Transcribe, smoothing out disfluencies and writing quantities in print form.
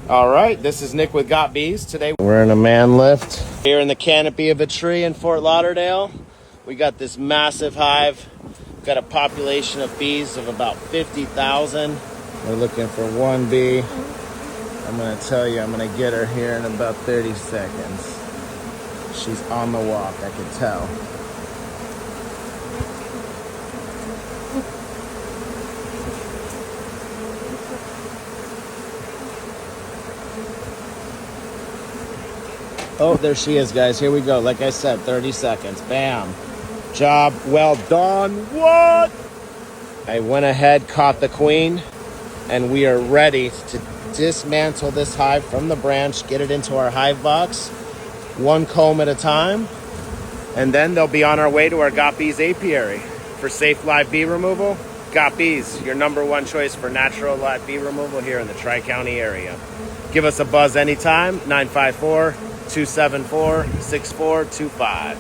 All right, this is Nick with GotBeez. Today we're in a man lift here in the canopy of a tree in Fort Lauderdale. We got this massive hive. We've got a population of bees of about 50,000. We're looking for one bee. I'm gonna tell you, I'm gonna get her here in about 30 seconds. She's on the walk, I can tell. Oh, there she is, guys. Here we go. Like I said, 30 seconds. Bam. Job well done. What? I went ahead, caught the queen, and we are ready to dismantle this hive from the branch, get it into our hive box, one comb at a time, and then they'll be on our way to our GotBeez apiary. For safe live bee removal, GotBeez, your #1 choice for natural live bee removal here in the Tri-County area. Give us a buzz anytime, 954-274-6425.